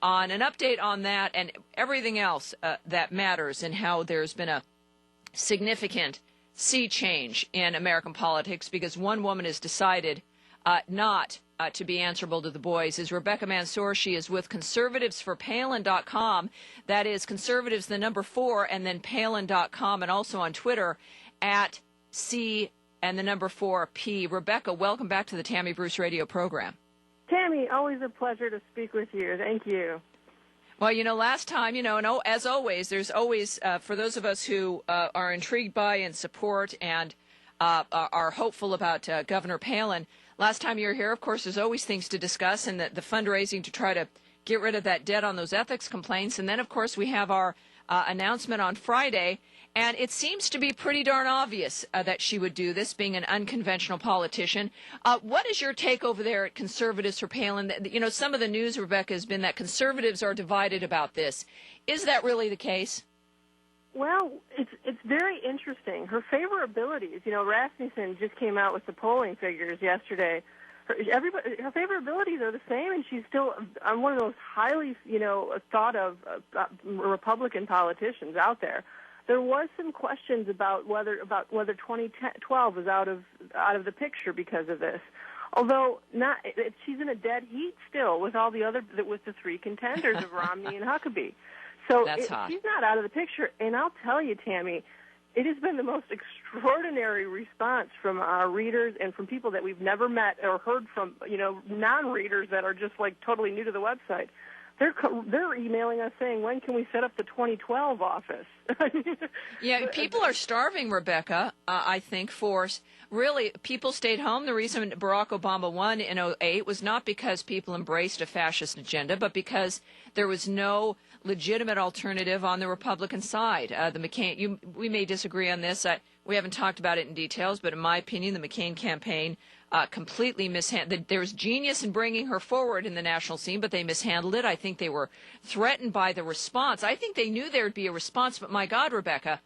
on an update on that and everything else that matters and how there's been a significant sea change in American politics because one woman has decided not to be answerable to the boys is Rebecca Mansour. She is with conservativesforpalin.com. That is conservatives, the number 4, and then palin.com, and also on Twitter at C and the number 4P. Rebecca, welcome back to the Tammy Bruce radio program. Tammy, always a pleasure to speak with you. Thank you. Well, last time, and as always, there's always, for those of us who are intrigued by and support and are hopeful about Governor Palin, last time you were here, of course, there's always things to discuss and the fundraising to try to get rid of that debt on those ethics complaints. And then, of course, we have our announcement on Friday. And it seems to be pretty darn obvious that she would do this, being an unconventional politician. What is your take over there at Conservatives for Palin? Some of the news, Rebecca, has been that conservatives are divided about this. Is that really the case? Well, it's very interesting. Her favorabilities, Rasmussen just came out with the polling figures yesterday. Her favorabilities are the same, and she's still one of those highly, thought of Republican politicians out there. There was some questions about whether 2012 was out of the picture because of this. Although she's in a dead heat still with the 3 contenders of Romney and Huckabee. So she's not out of the picture. And I'll tell you, Tammy, it has been the most extraordinary response from our readers and from people that we've never met or heard from, non-readers that are just like totally new to the website. They're emailing us saying, when can we set up the 2012 office? Yeah, people are starving, Rebecca, I think, for really people stayed home. The reason Barack Obama won in 2008 was not because people embraced a fascist agenda, but because there was no legitimate alternative on the Republican side. The McCain, we may disagree on this. We haven't talked about it in details, but in my opinion, the McCain campaign completely mishandled. There was genius in bringing her forward in the national scene, but they mishandled it. I think they were threatened by the response. I think they knew there would be a response, but my God, Rebecca,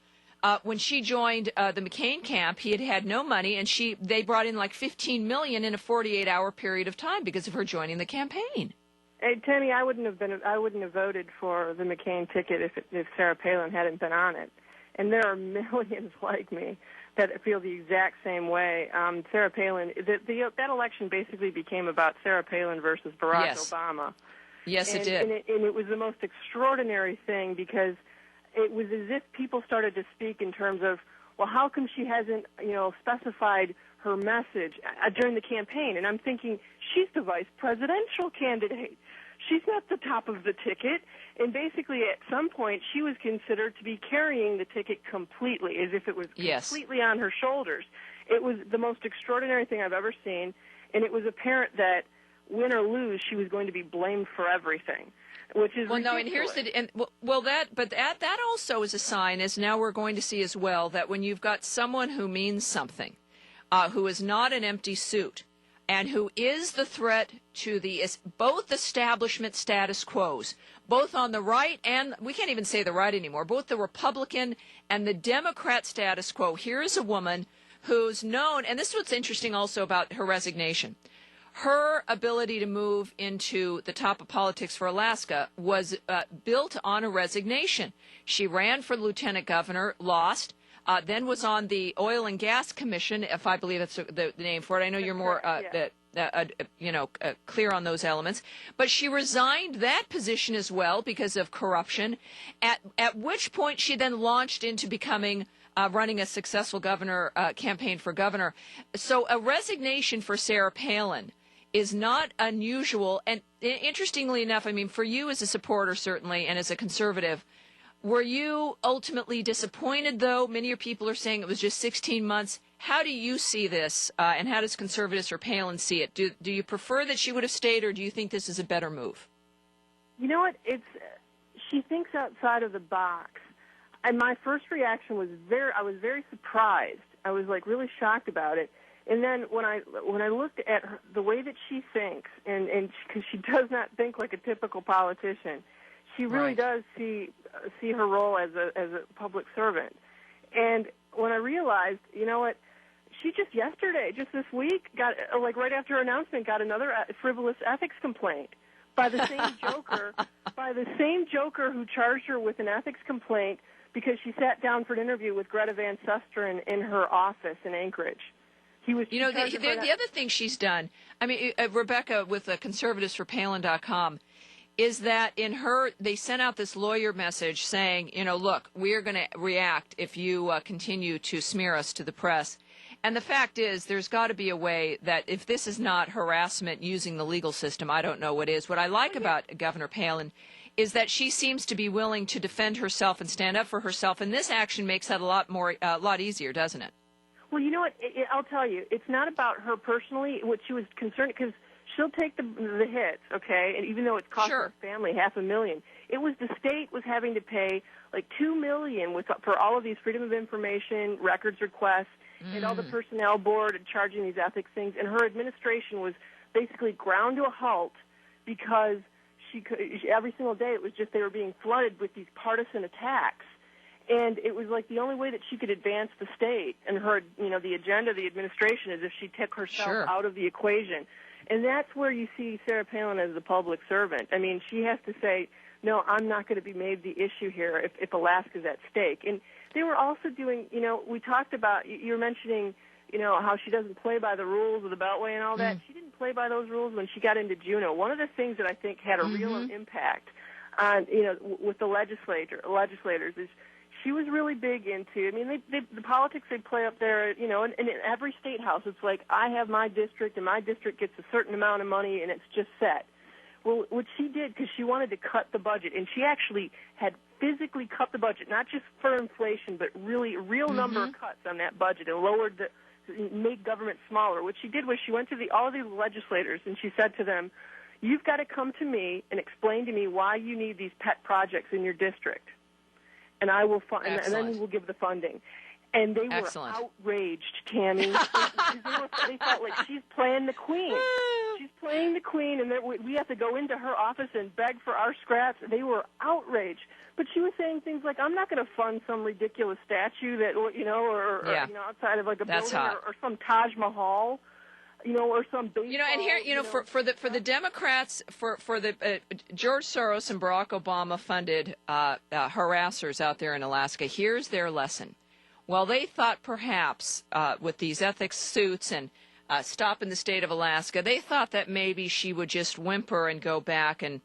when she joined the McCain camp, he had no money, and they brought in like $15 million in a 48-hour period of time because of her joining the campaign. Hey, Tammy, I wouldn't have voted for the McCain ticket if Sarah Palin hadn't been on it. And there are millions like me that feel the exact same way. Sarah Palin, that election basically became about Sarah Palin versus Barack Obama. Yes, it did. And it was the most extraordinary thing because it was as if people started to speak in terms of, well, how come she hasn't, specified her message during the campaign? And I'm thinking, she's the vice presidential candidate. She's not the top of the ticket. And basically, at some point, she was considered to be carrying the ticket completely, as if it was completely on her shoulders. It was the most extraordinary thing I've ever seen, and it was apparent that, win or lose, she was going to be blamed for everything, which is ridiculous. No, and here's that also is a sign, as now we're going to see as well, that when you've got someone who means something, who is not an empty suit, and who is the threat to both establishment status quos, both on the right and, we can't even say the right anymore, both the Republican and the Democrat status quo. Here is a woman who's known, and this is what's interesting also about her resignation. Her ability to move into the top of politics for Alaska was built on a resignation. She ran for lieutenant governor, lost, then was on the Oil and Gas Commission, if I believe that's the name for it. I know you're more clear on those elements. But she resigned that position as well because of corruption, at which point she then launched into becoming running a successful campaign for governor. So a resignation for Sarah Palin is not unusual. And interestingly enough, I mean, for you as a supporter, certainly, and as a conservative, were you ultimately disappointed, though? Many of people are saying it was just 16 months. How do you see this, and how does Conservatives for Palin see it? Do you prefer that she would have stayed, or do you think this is a better move? You know what? She thinks outside of the box. And my first reaction was I was very surprised. I was really shocked about it. And then when I looked at the way that she thinks, and because she does not think like a typical politician, she really does see her role as a public servant. And when I realized, you know what, she just this week, got right after her announcement, got another frivolous ethics complaint by the same joker by the same joker who charged her with an ethics complaint because she sat down for an interview with Greta Van Susteren in her office in Anchorage. The other thing she's done, I mean, Rebecca with conservativesforpalin.com, is that they sent out this lawyer message saying, look, we're going to react if you continue to smear us to the press. And the fact is, there's got to be a way that if this is not harassment using the legal system, I don't know what is. What I like about Governor Palin is that she seems to be willing to defend herself and stand up for herself, and this action makes that a lot easier, doesn't it? Well, you know what? I'll tell you, it's not about her personally. What she was concerned, because she'll take the hits, okay? And even though it's cost her family $500,000, it was the state was having to pay like $2 million for all of these Freedom of Information records requests and all the personnel board and charging these ethics things. And her administration was basically ground to a halt because every single day it was just they were being flooded with these partisan attacks. And it was like the only way that she could advance the state and her, the agenda of the administration is if she took herself out of the equation. And that's where you see Sarah Palin as a public servant. I mean, she has to say, no, I'm not going to be made the issue here if Alaska's at stake. And they were also doing, we talked about, you were mentioning, how she doesn't play by the rules of the Beltway and all that. She didn't play by those rules when she got into Juneau. One of the things that I think had a real impact on, with the legislators is she was really big into, I mean, the politics they play up there, and in every state house, it's like, I have my district, and my district gets a certain amount of money, and it's just set. Well, what she did, because she wanted to cut the budget, and she actually had physically cut the budget, not just for inflation, but really a real number of cuts on that budget and made government smaller. What she did was she went to all of these legislators, and she said to them, you've got to come to me and explain to me why you need these pet projects in your district. And I will and then we'll give the funding. And they were outraged, Tammy. They felt like she's playing the queen. She's playing the queen, and we have to go into her office and beg for our scraps. They were outraged. But she was saying things like, I'm not going to fund some ridiculous statue that, or outside of like a building or some Taj Mahal. Or some baseball, and here, for the Democrats, for the George Soros and Barack Obama funded harassers out there in Alaska, here's their lesson. Well, they thought perhaps with these ethics suits and stopping the state of Alaska, they thought that maybe she would just whimper and go back and,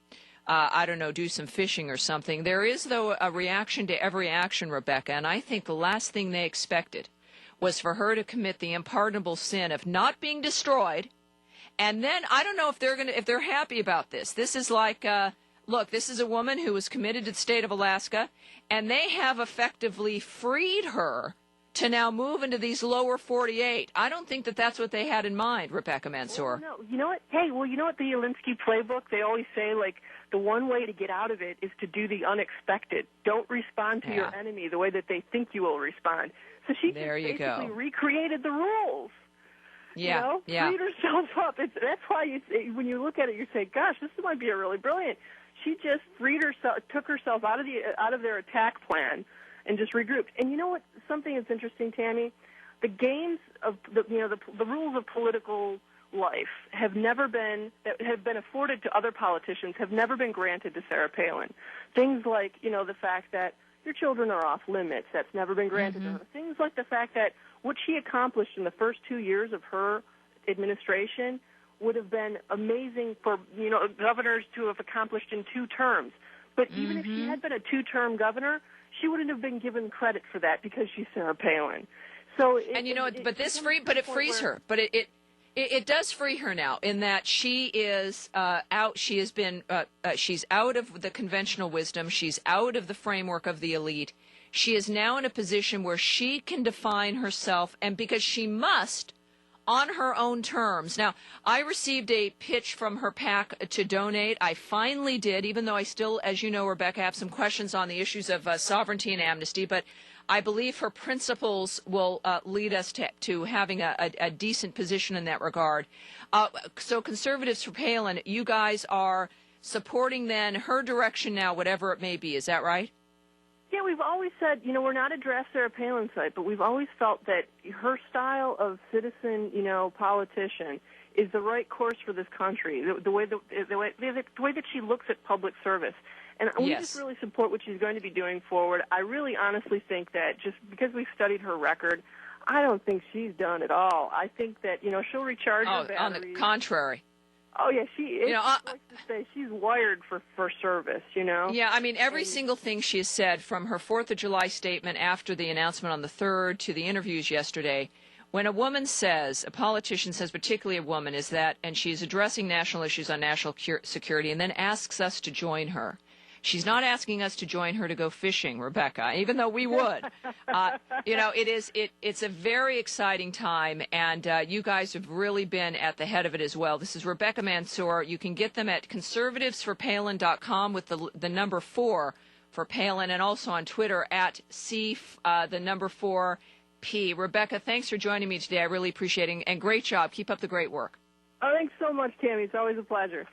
do some fishing or something. There is, though, a reaction to every action, Rebecca, and I think the last thing they expected was for her to commit the unpardonable sin of not being destroyed. And then I don't know if they're happy about this. This is like, look, this is a woman who was committed to the state of Alaska, and they have effectively freed her to now move into these lower 48. I don't think that that's what they had in mind, Rebecca Mansour. No, you know what? Hey, you know what the Alinsky playbook, they always say, like, the one way to get out of it is to do the unexpected. Don't respond to your enemy the way that they think you will respond. So she basically recreated the rules. Yeah, freed herself up. That's why when you look at it, you say, "Gosh, this might be a really brilliant." She just freed herself, took herself out of their attack plan, and just regrouped. And you know what? Something that's interesting, Tammy, the games of the rules of political life have been afforded to other politicians have never been granted to Sarah Palin. Things like the fact that your children are off limits. That's never been granted to her. Things like the fact that what she accomplished in the first 2 years of her administration would have been amazing for, governors to have accomplished in 2 terms. But even if she had been a 2-term governor, she wouldn't have been given credit for that because she's Sarah Palin. So it frees her. But it does free her now in that she is out. She has been. She's out of the conventional wisdom. She's out of the framework of the elite. She is now in a position where she can define herself, and because she must, on her own terms. Now, I received a pitch from her PAC to donate. I finally did, even though I still, as you know, Rebecca, have some questions on the issues of sovereignty and amnesty. But I believe her principles will lead us to having a decent position in that regard. So Conservatives for Palin, you guys are supporting then her direction now, whatever it may be. Is that right? Yeah, we've always said, we're not a draft Sarah Palin site, but we've always felt that her style of citizen, politician is the right course for this country. The way that she looks at public service. And we Yes. just really support what she's going to be doing forward. I really honestly think that just because we've studied her record, I don't think she's done at all. I think that, she'll recharge her batteries. On the contrary. Oh, yeah, she is. I like to say she's wired for service, Yeah, I mean, every single thing she has said, from her 4th of July statement after the announcement on the 3rd to the interviews yesterday, when a woman says, a politician says, particularly a woman, is that, and she's addressing national issues on national security and then asks us to join her. She's not asking us to join her to go fishing, Rebecca, even though we would. It's a very exciting time, and you guys have really been at the head of it as well. This is Rebecca Mansour. You can get them at conservativesforpalin.com with the number 4 for Palin, and also on Twitter at the number 4P. Rebecca, thanks for joining me today. I really appreciate it, and great job. Keep up the great work. Oh, thanks so much, Tammy. It's always a pleasure.